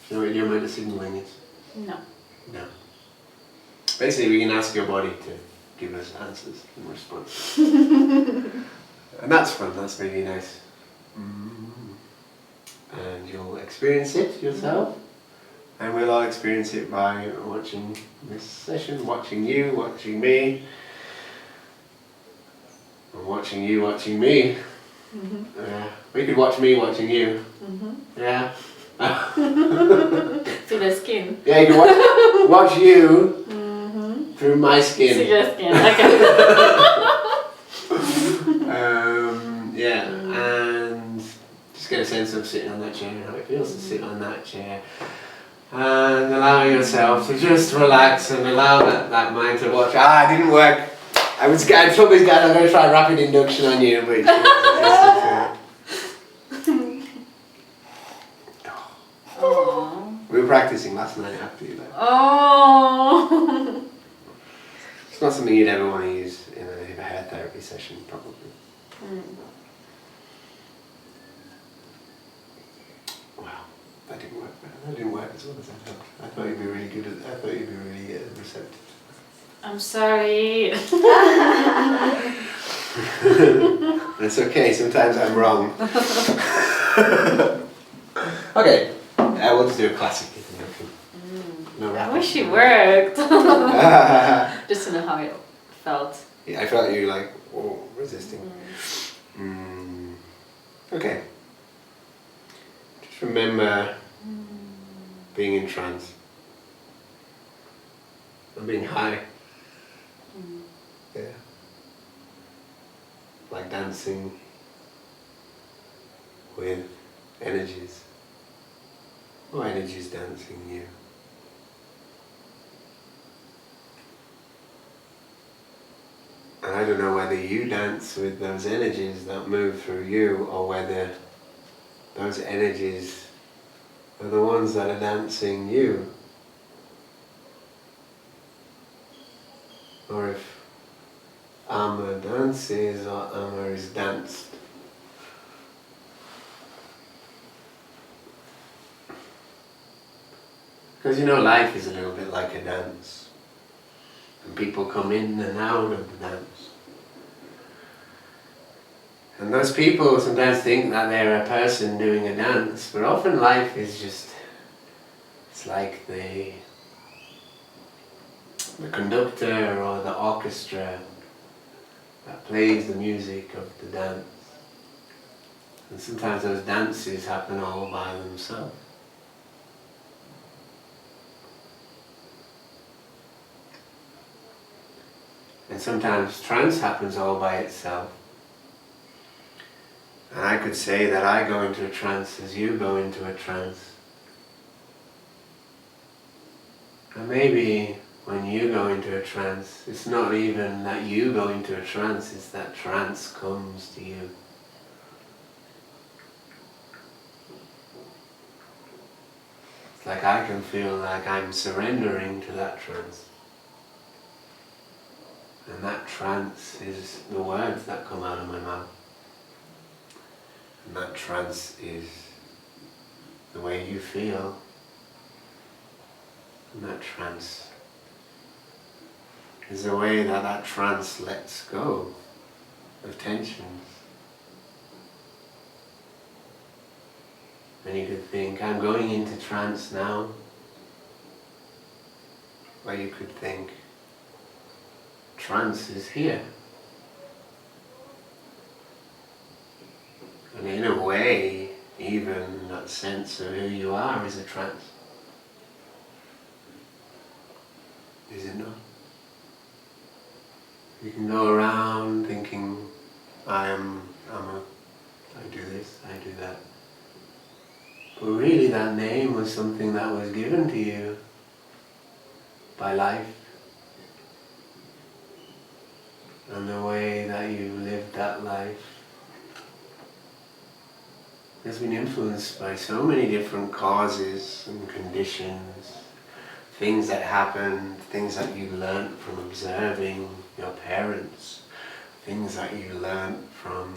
You know what idiomotor signaling is? No. No. Basically, we can ask your body to give us answers in response. And that's fun, that's really nice. And you'll experience it yourself. And we'll all experience it by watching this session, watching you, watching me. And watching you, watching me. We could watch me watching you. Yeah. Through the skin. Yeah, you can watch you through my skin. Through your skin, okay. Yeah, and just get a sense of sitting on that chair, how it feels to sit on that chair. And allowing yourself to just relax and allow that mind to watch. It didn't work. I told these guys I'm going to try rapid induction on you, but we were practicing last night after you left. Oh. It's not something you'd ever want to use in a hair therapy session, probably. Wow, that didn't work. That didn't work as well as I thought. I thought you'd be really good at. I thought you'd be really receptive. I'm sorry. It's okay. Sometimes I'm wrong. Okay, we'll just do a classic. No I wish it worked. Just to know how it felt. Yeah, I felt you like resisting. Okay. Just remember being in trance. And being high. Yeah. Like dancing with energies. Or energies dancing you. And I don't know whether you dance with those energies that move through you or whether those energies are the ones that are dancing you. Or if Amma dances or Amma is danced. Because life is a little bit like a dance. And people come in and out of the dance. And those people sometimes think that they're a person doing a dance, but often life is just, it's like the conductor or the orchestra that plays the music of the dance. And sometimes those dances happen all by themselves. And sometimes trance happens all by itself. And I could say that I go into a trance as you go into a trance. And maybe when you go into a trance, it's not even that you go into a trance, it's that trance comes to you. It's like I can feel like I'm surrendering to that trance. And that trance is the words that come out of my mouth. And that trance is the way you feel. And that trance is the way that trance lets go of tensions. And you could think, I'm going into trance now. Or you could think, trance is here. And in a way, even that sense of who you are is a trance. Is it not? You can go around thinking, I do this, I do that. But really that name was something that was given to you by life. And the way that you lived that life has been influenced by so many different causes and conditions, things that happened, things that you learnt from observing your parents, things that you learnt from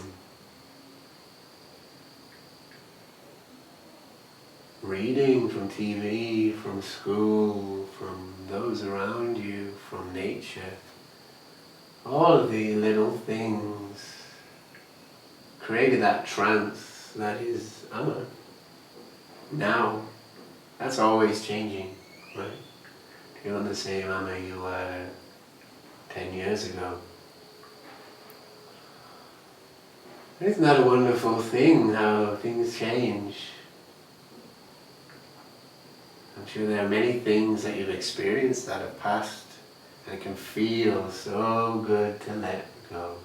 reading, from TV, from school, from those around you, from nature. All of the little things created that trance that is Amma. Now, that's always changing, right? You're not the same Amma you were 10 years ago. Isn't that a wonderful thing, how things change? I'm sure there are many things that you've experienced that have passed, and it can feel so good to let go.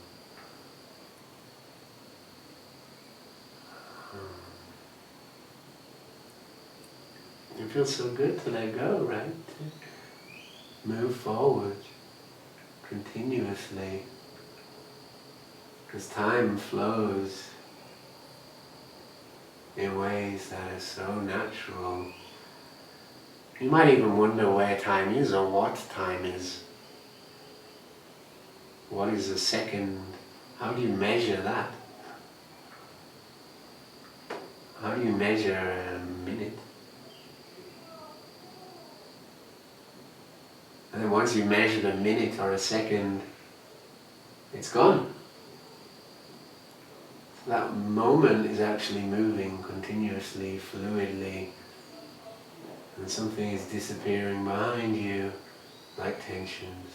It feels so good to let go, right? To move forward continuously. As time flows in ways that are so natural. You might even wonder where time is or what time is. What is a second? How do you measure that? How do you measure a minute? And then once you measure a minute or a second, it's gone. So that moment is actually moving continuously, fluidly, and something is disappearing behind you like tensions.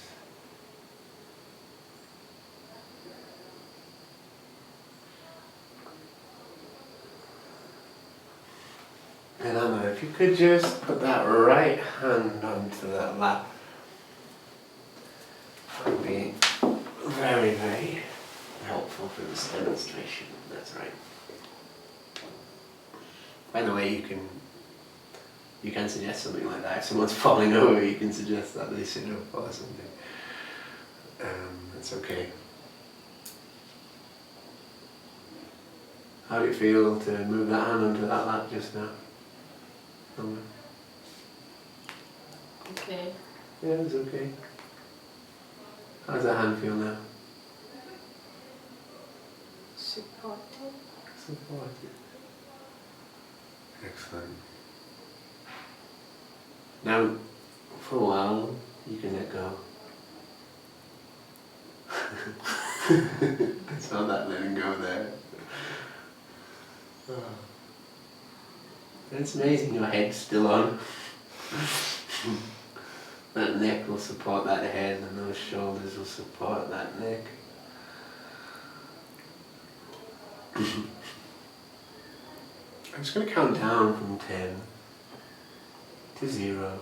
And Anna, if you could just put that right hand onto that lap, that would be very, very helpful for this demonstration. That's right. By the way, you can suggest something like that. If someone's falling over, you can suggest that they sit up or something. That's okay. How did it feel to move that hand onto that lap just now? Okay. Yeah, it was okay. How does that hand feel now? Supported. Supported. Excellent. Now, for a while, you can let go. It's not that letting go there. It's amazing your head's still on. That neck will support that head and those shoulders will support that neck. I'm just going to count down from 10 to 0.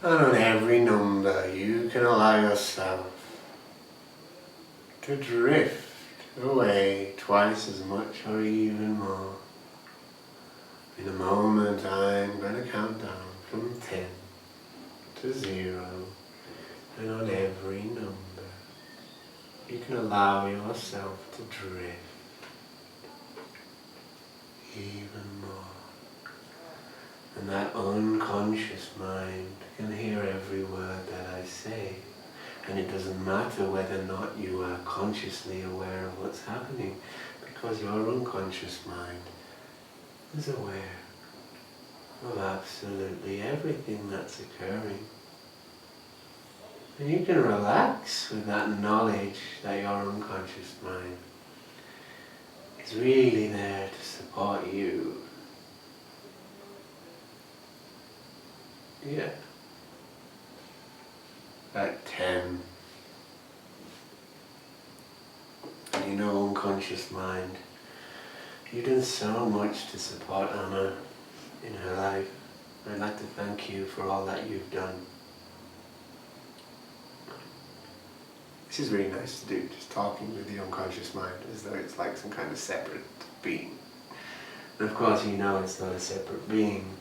And on every number you can allow yourself to drift away twice as much or even more. In a moment I'm going to count down from 10 to 0, and on every number you can allow yourself to drift even more. And that unconscious mind can hear every word that I say. And it doesn't matter whether or not you are consciously aware of what's happening, because your unconscious mind is aware of absolutely everything that's occurring. And you can relax with that knowledge that your unconscious mind is really there to support you. Yeah. At 10. And you know, unconscious mind, you've done so much to support Anna in her life. I'd like to thank you for all that you've done. This is really nice to do, just talking with the unconscious mind as though it's like some kind of separate being. And of course you know it's not a separate being.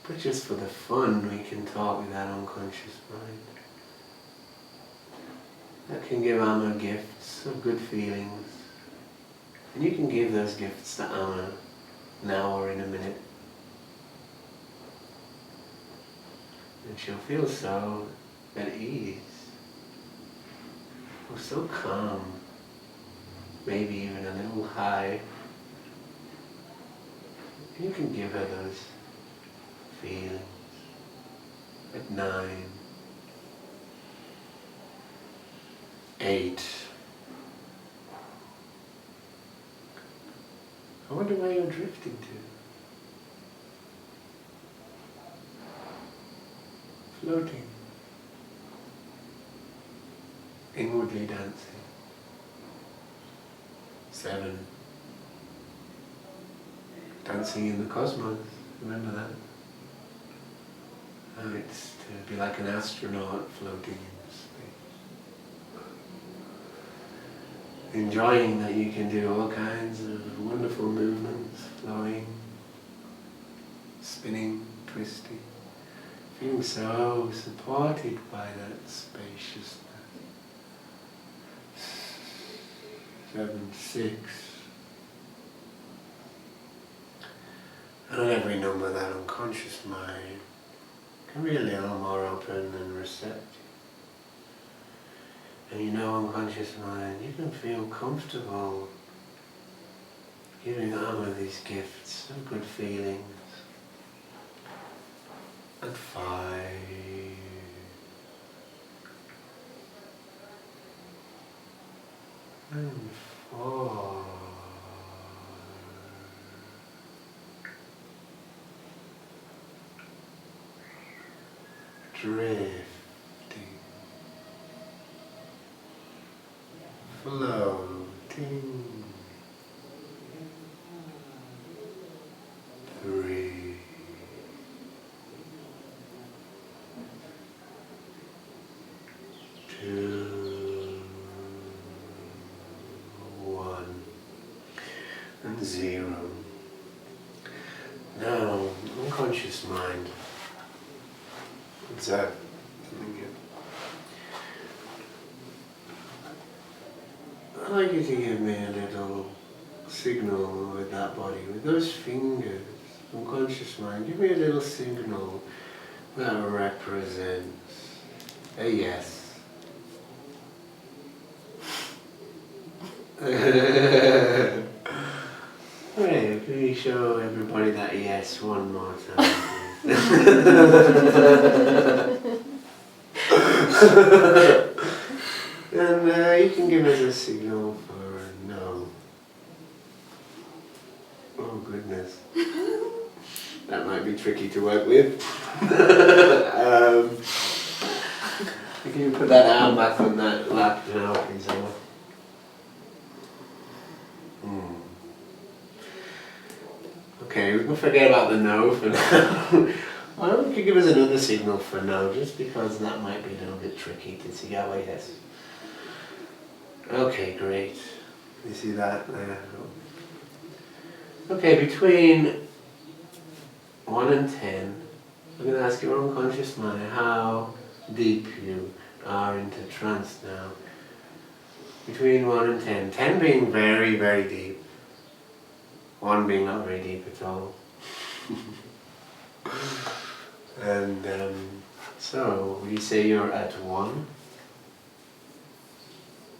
But just for the fun, we can talk with that unconscious mind. That can give Amma gifts of good feelings. And you can give those gifts to Amma now or in a minute. And she'll feel so at ease, or so calm, maybe even a little high. You can give her those feelings at 9, 8. I wonder where you're drifting to. Floating. Inwardly dancing. 7. Dancing in the cosmos. Remember that? And it's to be like an astronaut floating in space. Enjoying that you can do all kinds of wonderful movements, flowing, spinning, twisting. Feeling so supported by that spaciousness. 7, 6. And on every number, that unconscious mind can be a little more open and receptive. And you know, unconscious mind, you can feel comfortable giving Amma these gifts of good feelings. And 5. And 4. Drifting, floating. 3. 2. 1. And 0. Now, unconscious mind. Observe. I'd like you to give me a little signal with that body, with those fingers, unconscious mind. Give me a little signal that represents a yes. Alright, can you show everybody that yes one more time? And you can give us a signal for no. Oh goodness. That might be tricky to work with. Can you put that arm back on that lap now, please, Emma? Okay, we can forget about the no for now. Why don't you give us another signal for no, just because that might be a little bit tricky to see our yes. Okay, great. You see that there? Okay, between 1 and 10, I'm going to ask your unconscious mind how deep you are into trance now. Between 1 and 10. 10 being very, very deep. 1 being not very deep at all. And so, would you say you're at 1?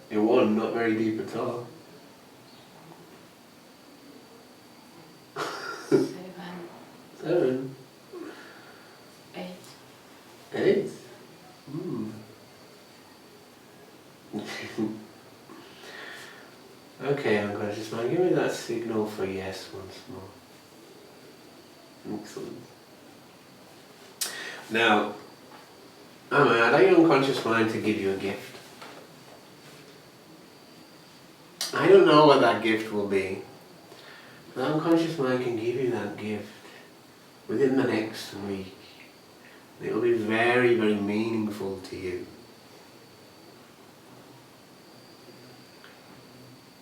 You're 1, not very deep at all. 7. 8. 8? Okay, unconscious mind, give me that signal for yes once more. Excellent. Now, I'd like your unconscious mind to give you a gift. I don't know what that gift will be. The unconscious mind can give you that gift within the next week. It will be very, very meaningful to you.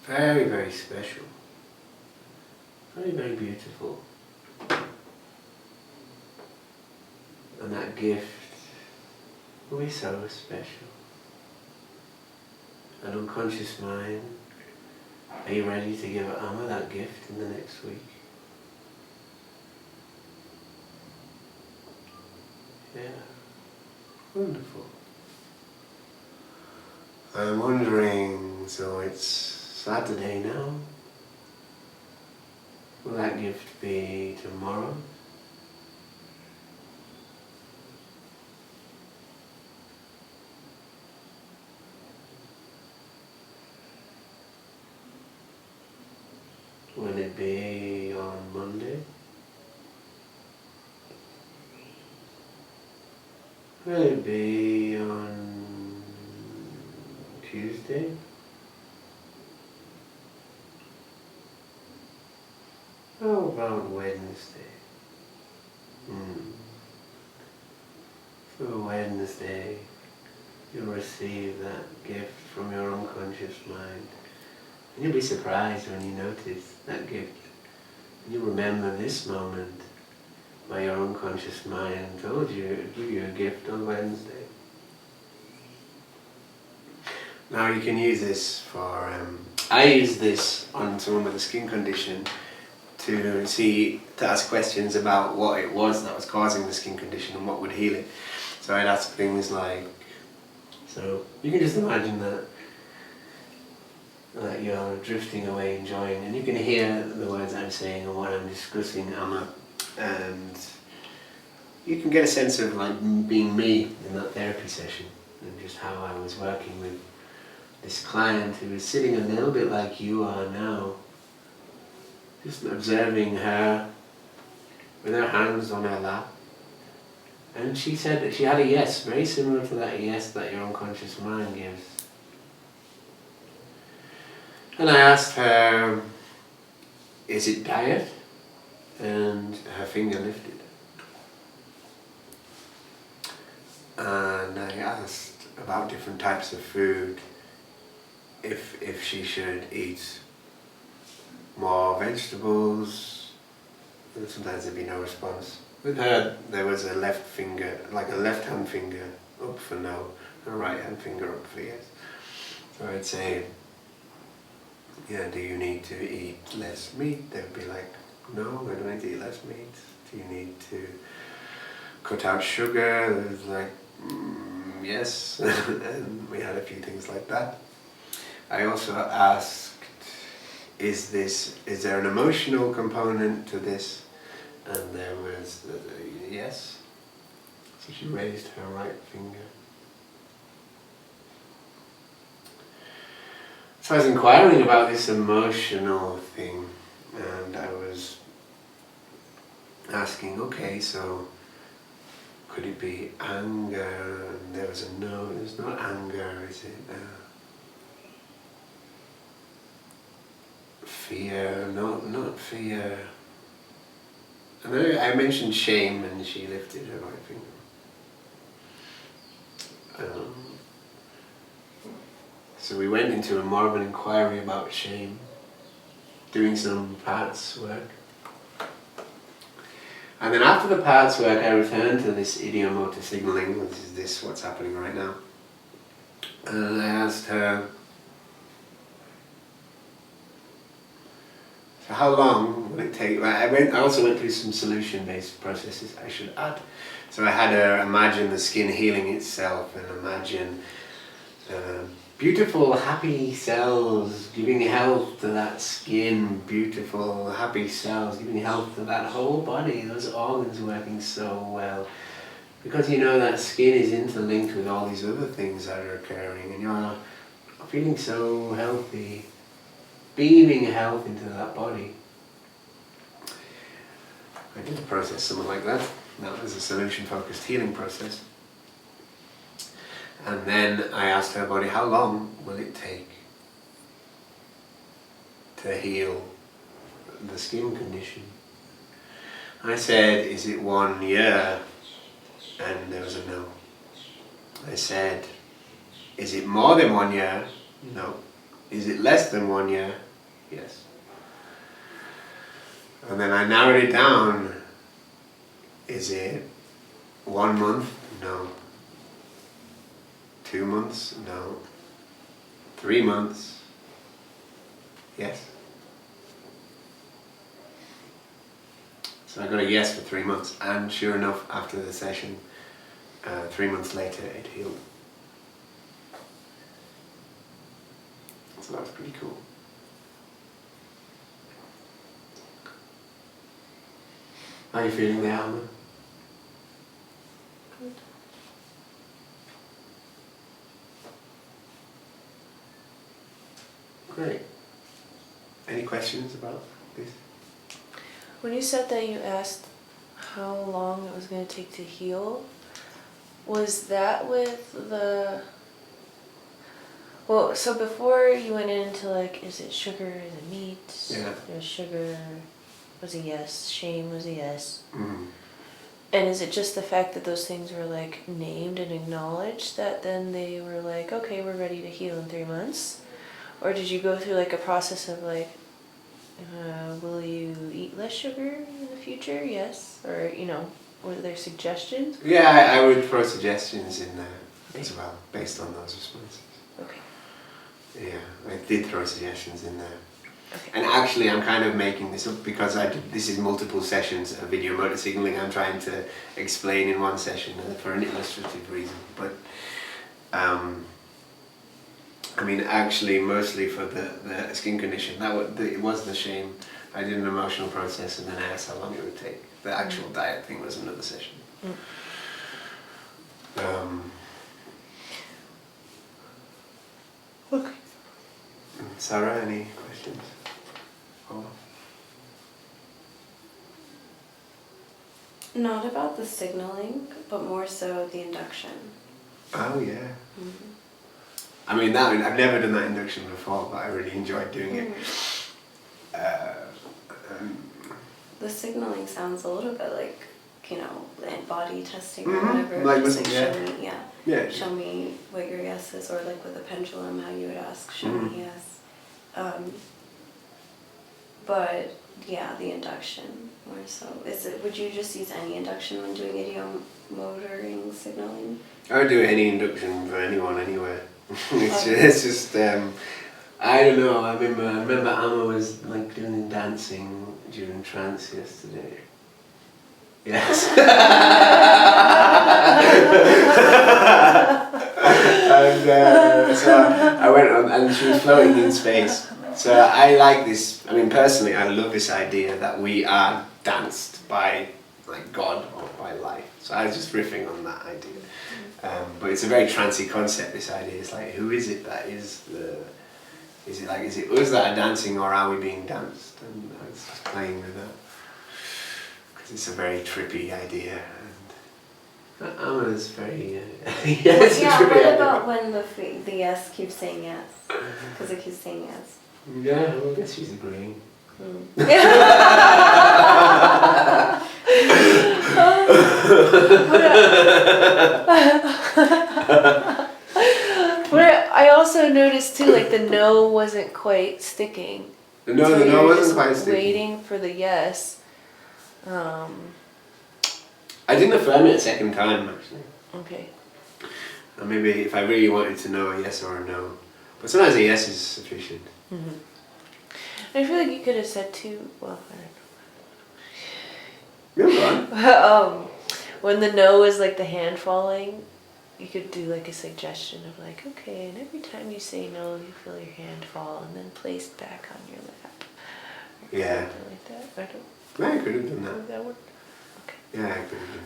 Very, very special. Very, very beautiful. And that gift will be so special. An unconscious mind. Are you ready to give Amma that gift in the next week? Yeah. Wonderful. I'm wondering, so it's Saturday now. Will that gift be tomorrow? Will it be on Monday? Will it be on Tuesday? How about Wednesday? For Wednesday, you'll receive that gift from your unconscious mind. And you'll be surprised when you notice that gift. And you'll remember this moment where your unconscious mind told you it would give you a gift on Wednesday. Now you can use this for, I use this on someone with a skin condition to ask questions about what it was that was causing the skin condition and what would heal it. So I'd ask things like, so you can just imagine that you're drifting away enjoying, and you can hear the words I'm saying and what I'm discussing, and you can get a sense of like being me in that therapy session, and just how I was working with this client who was sitting a little bit like you are now, just observing her with her hands on her lap. And she said that she had a yes, very similar to that yes that your unconscious mind gives. And I asked her, is it diet? And her finger lifted. And I asked about different types of food, if she should eat more vegetables. And sometimes there'd be no response. With her, there was a left finger, like a left-hand finger up for no, a right-hand finger up for yes. So I'd say, yeah, do you need to eat less meat? They'd be like, no, I don't need to eat less meat. Do you need to cut out sugar? It was like, yes. And we had a few things like that. I also asked, is there an emotional component to this? And there was a yes. So she raised her right finger. So I was inquiring about this emotional thing, and I was asking, okay, so could it be anger? And there was a no, it's not anger, is it? Fear, not fear. And then I mentioned shame, and she lifted her right finger. So we went into more of an inquiry about shame, doing some parts work. And then after the parts work, I returned to this idiomotor signaling, which is this, what's happening right now. And I asked her, so how long will it take? I also went through some solution-based processes, I should add. So I had her imagine the skin healing itself, and imagine beautiful, happy cells giving health to that skin, beautiful, happy cells giving health to that whole body, those organs working so well. Because you know that skin is interlinked with all these other things that are occurring, and you're feeling so healthy, beaming health into that body. I did a process something like that. That was a solution-focused healing process. And then I asked her body, how long will it take to heal the skin condition? I said, is it 1 year? And there was a no. I said, is it more than 1 year? No. Is it less than 1 year? Yes. And then I narrowed it down. Is it 1 month? No. 2 months? No. 3 months? Yes. So I got a yes for 3 months, and sure enough, after the session, 3 months later, it healed. So that was pretty cool. How are you feeling there, Alma? Good. Great. Any questions about this? When you said that you asked how long it was going to take to heal, was that with the... Well, so before you went into like, is it sugar, is it meat? Yeah. There's sugar was a yes, shame was a yes. Mm. And is it just the fact that those things were like named and acknowledged that then they were like, okay, we're ready to heal in 3 months? Or did you go through like a process of like, will you eat less sugar in the future? Yes. Or, you know, were there suggestions? Yeah, I would throw suggestions in there as well, based on those responses. Okay. Yeah, I did throw suggestions in there. Okay. And actually, I'm kind of making this up because this is multiple sessions of video motor signaling I'm trying to explain in one session for an illustrative reason. But, I mean, actually, mostly for the skin condition, it was the shame. I did an emotional process and then I asked how long it would take. The actual diet thing was another session. Okay. Sarah, any questions? Oh. Not about the signaling, but more so the induction. Oh yeah. I mean, I've never done that induction before, but I really enjoyed doing it. The signaling sounds a little bit like, you know, body testing or Mhm. whatever. Like Just listen, show yeah. me, yeah. Yeah. Show me what your yes is, or like with a pendulum, how you would ask, show Mhm. me yes. But yeah, the induction more so. Would you just use any induction when doing idiomotoring signaling? I would do any induction for anyone, anywhere. Okay. It's just, I don't know. I remember Amma was like doing dancing during trance yesterday. Yes. And so I went on, and she was floating in space. So I like this. I mean, personally, I love this idea that we are danced by like God or by life. So I was just riffing on that idea. But it's a very trancy concept. This idea is like, who is it that is the? Is it us that are dancing, or are we being danced? And I was just playing with that because it's a very trippy idea. And Amma's very yeah. It's a Yeah, trippy what idea. about when the yes keeps saying yes? Because it keeps saying yes. Yeah, well, I guess she's agreeing. But I also noticed too, like the no wasn't quite sticking. No, So the you no were wasn't just quite sticking. waiting for the yes. I didn't affirm it a second time, actually. Okay. Or maybe if I really wanted to know a yes or a no. But sometimes a yes is sufficient. I feel like you could have said two. Well, I Go on. don't know. When the no was like the hand falling, you could do like a suggestion of like, okay, and every time you say no, you feel your hand fall and then placed back on your lap. Or Yeah. something like that. I don't Yeah, I could have done know that. if that worked. Okay. Yeah, I could have done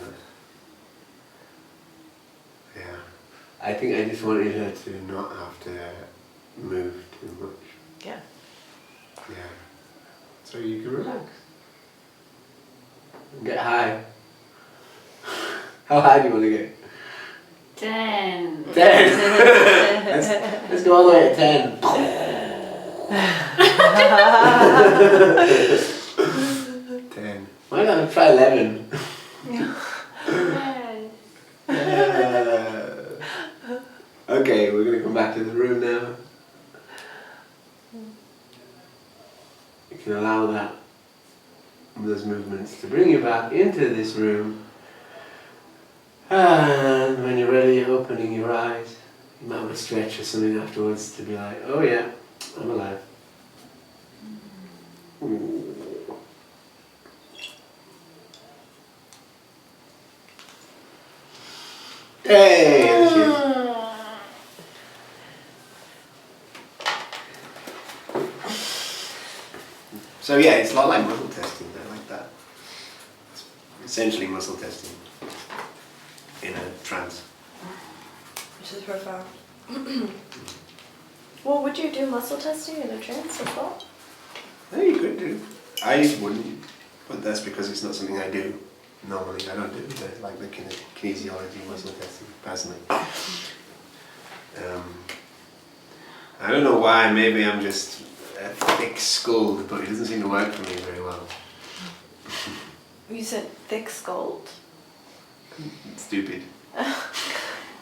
that. Yeah. I think I just wanted her to not have to move too much. Yeah. Yeah. So you can relax. And get high. How high do you want to get? 10. 10! let's go all the way at 10. 10. Why not try 11? Okay, we're going to come back to the room now. You can allow those movements to bring you back into this room. And when you're ready, opening your eyes. You might want to stretch or something afterwards to be like, oh yeah, I'm alive. Hey, there she is. So yeah, it's a lot like muscle testing. I like that. essentially muscle testing in a trance. Which is profound. Well, would you do muscle testing in a trance as well? Yeah, you could do. I wouldn't, but that's because it's not something I do. Normally, I don't do the kinesiology muscle testing personally. I don't know why. Maybe I'm just thick-skulled, but it doesn't seem to work for me very well. You said thick-skulled? Stupid.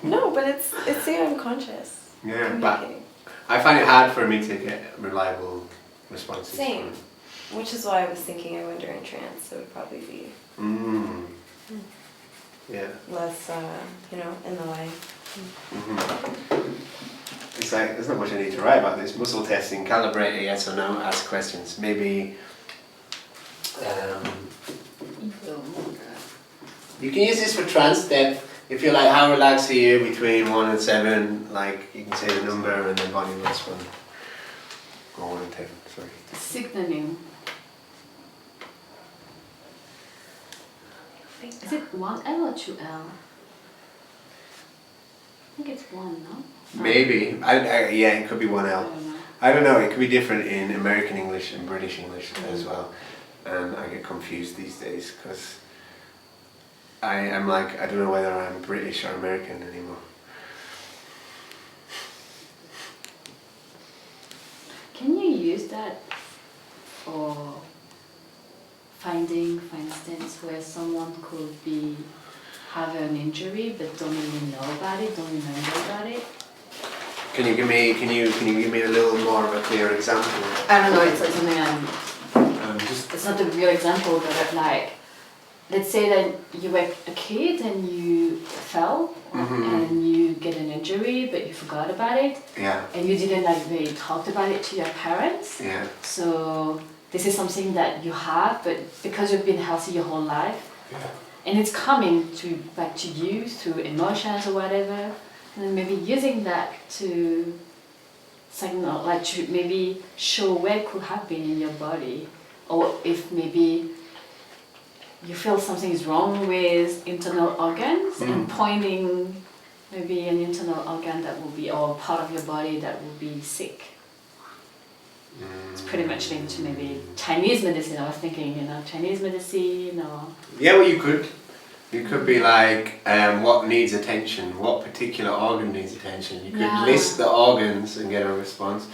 No, but it's the unconscious. Yeah, but I find it hard for me to get reliable responses. Same. Which is why I was thinking I wonder in trance it would probably be Yeah. less, in the way. It's like, there's not much I need to write about this. Muscle testing, calibrate a yes or no, ask questions. Maybe you can use this for trance depth. If you're like, how relaxed are you between 1 and 7? Like, you can say the number and then body will respond. Or 1 and 10, sorry. Signaling. Is it 1L or 2L? I think it's 1, no? Maybe. Yeah, it could be 1L. I don't know. I don't know, it could be different in American English and British English as well. And I get confused these days because I'm like, I don't know whether I'm British or American anymore. Can you use that for finding, for instance, where someone could have an injury but don't even know about it, don't remember about it? Can you give me a little more of a clear example? I don't know, it's like something it's not a real example, but like, let's say that you were a kid and you fell and you get an injury but you forgot about it. Yeah. And you didn't like really talk about it to your parents. Yeah. So this is something that you have, but because you've been healthy your whole life, and it's coming back to you through emotions or whatever, and then maybe using that to signal, like to maybe show where it could have been in your body, or if maybe you feel something is wrong with internal organs and pointing maybe an internal organ that will be, or part of your body that will be sick. It's pretty much linked to maybe Chinese medicine. I was thinking, Chinese medicine or... Yeah, well, you could. You could be like, what needs attention? What particular organ needs attention? You could list the organs and get a response.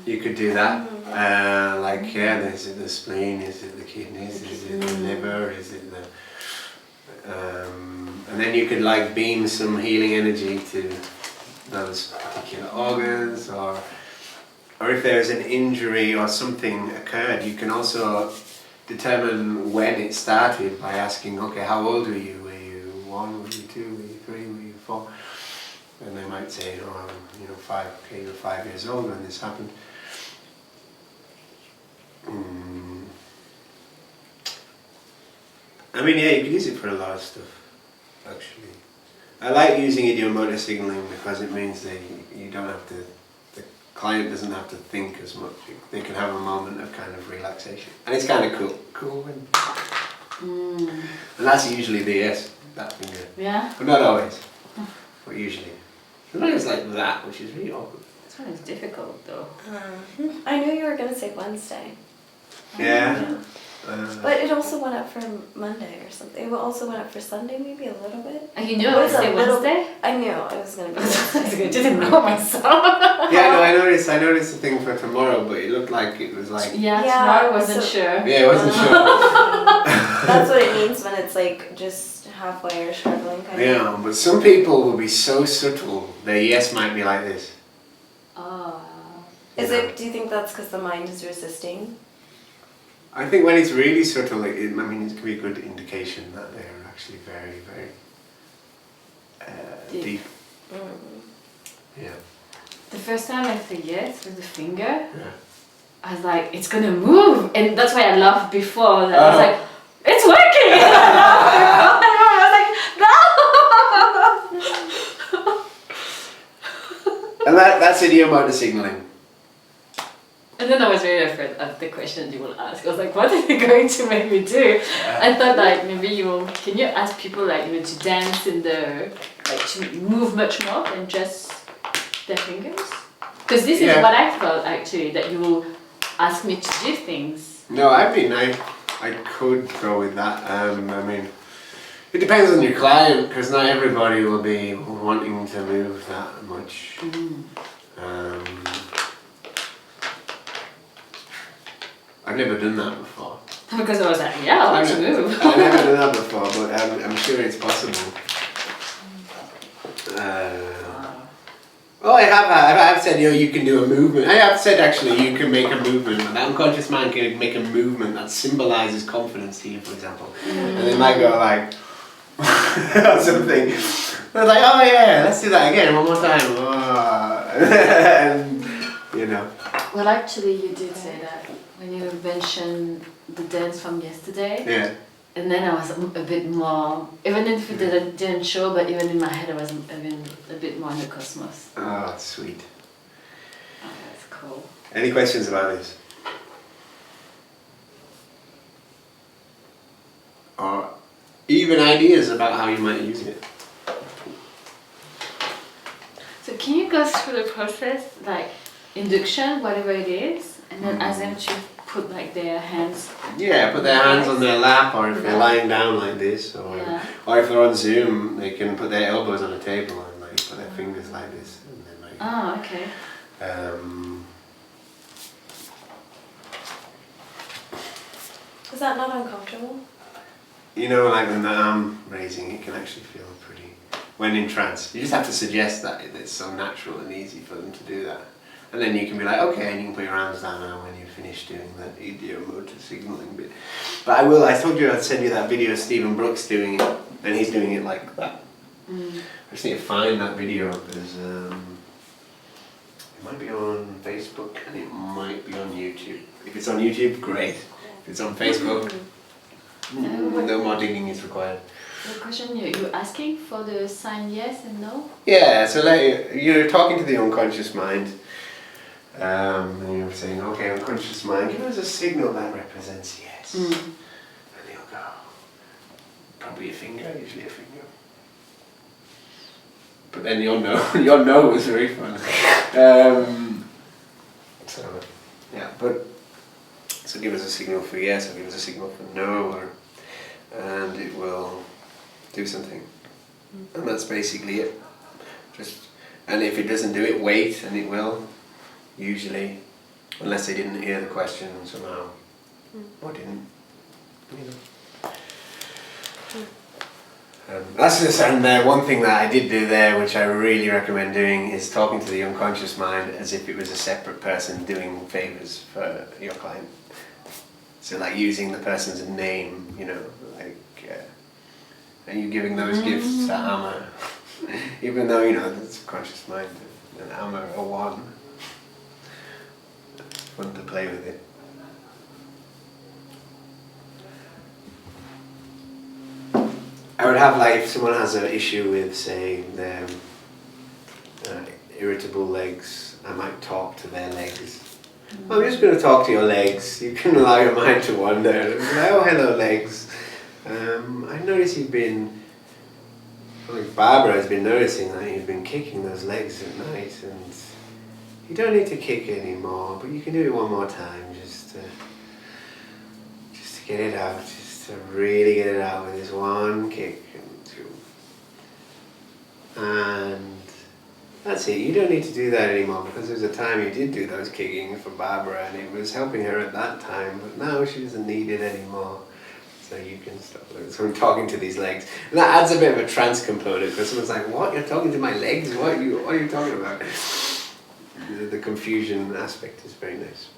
You could do that. Is it the spleen? Is it the kidneys? Is it the liver? Is it the... and then you could like beam some healing energy to those particular organs, or if there's an injury or something occurred, you can also determine when it started by asking, okay, how old were you? Were you 1? Were you 2? Were you 3? Were you 4? And they might say, oh, I'm 5. Okay, you're 5 years old when this happened. I mean, yeah, you can use it for a lot of stuff, actually. I like using idiomotor signaling because it means that you don't have to, the client doesn't have to think as much. They can have a moment of kind of relaxation. And it's kind of cool. And that's usually the yes, that finger. Yeah? But not always, but usually. Sometimes like that, which is really awkward. This one is difficult though. I knew you were going to say Wednesday. Yeah. But it also went up for Monday or something. It also went up for Sunday, maybe a little bit. And you knew I would say Wednesday? I knew I was going to be I Wednesday. didn't know myself. Yeah, no, I noticed the thing for tomorrow, but it looked like it was like... Yeah, tomorrow I wasn't sure. Yeah, I wasn't sure. That's what it means when it's like just halfway or struggling kind of. Yeah, but some people will be so subtle, their yes might be like this. Oh. Do you think that's because the mind is resisting? I think when it's really subtle, it can be a good indication that they're actually very, very deep. Yeah. The first time I said yes with the finger, Yeah. I was like, it's gonna move, and that's why I laughed before. That I was like, it's working! And I was like, no! And that's idiomotor signaling. And then I was very afraid of the question you will ask. I was like, what are you going to make me do? I thought like maybe can you ask people like to dance in the, like to move much more than just their fingers? Because this is what I felt actually, that you will ask me to do things. No, I could go with that. I mean, it depends on your client, because not everybody will be wanting to move that much. I've never done that before. Because I was like, yeah, I want to move. I've never done that before, but I'm sure it's possible. Well, I have said, you can do a movement. I have said actually you can make a movement. The unconscious mind can make a movement that symbolizes confidence to you, for example. And they might go like, or something. I was like, oh yeah, let's do that again, one more time. And, Well, actually, you did say that when you mentioned the dance from yesterday. Yeah. And then I was a bit more, even if it didn't show, but even in my head I was even a bit more in the cosmos. Oh, sweet. Oh, that's cool. Any questions about this? Or even ideas about how you might use it? So can you go through the process, like induction, whatever it is, and then ask them to put like their hands? Yeah, put their hands on their lap, or if they're lying down like this, or if they're on Zoom, they can put their elbows on a table and like put their fingers like this, and then like. Oh, okay. Is that not uncomfortable? Like when the arm raising, it can actually feel pretty. When in trance, you just have to suggest that it's so natural and easy for them to do that. And then you can be like, okay, and you can put your arms down now when you've finished doing that idiomotor signaling bit. But I told you I'd send you that video of Stephen Brooks doing it, and he's doing it like that. I just need to find that video, because it might be on Facebook and it might be on YouTube. If it's on YouTube, great. If it's on Facebook, no more digging is required. The question you're asking for the sign yes and no? Yeah, so like you're talking to the unconscious mind. And you're saying, okay, unconscious mind, give us a signal that represents yes. And he'll go, probably a finger, usually a finger. But then your no was very fun. So give us a signal for yes, or give us a signal for no, and it will do something. And that's basically it. And if it doesn't do it, wait, and it will. Usually, unless they didn't hear the question somehow, or didn't, That's just, and one thing that I did do there, which I really recommend doing, is talking to the unconscious mind as if it was a separate person doing favors for your client. So like using the person's name, and you giving those gifts to Amma, even though the subconscious mind and Amma are one. Fun to play with it. I would have if someone has an issue with, say, their irritable legs, I might talk to their legs. I'm just going to talk to your legs. You can allow your mind to wander. Oh, hello, legs. I notice you've been, Barbara has been noticing that you've been kicking those legs at night, and you don't need to kick anymore, but you can do it one more time, just to get it out, just to really get it out with this one kick and two. And that's it. You don't need to do that anymore, because there was a time you did do those kicking for Barbara, and it was helping her at that time, but now she doesn't need it anymore. So you can stop. So I'm talking to these legs, and that adds a bit of a trance component, because someone's like, "What? You're talking to my legs? What are you talking about?" The confusion aspect is very nice.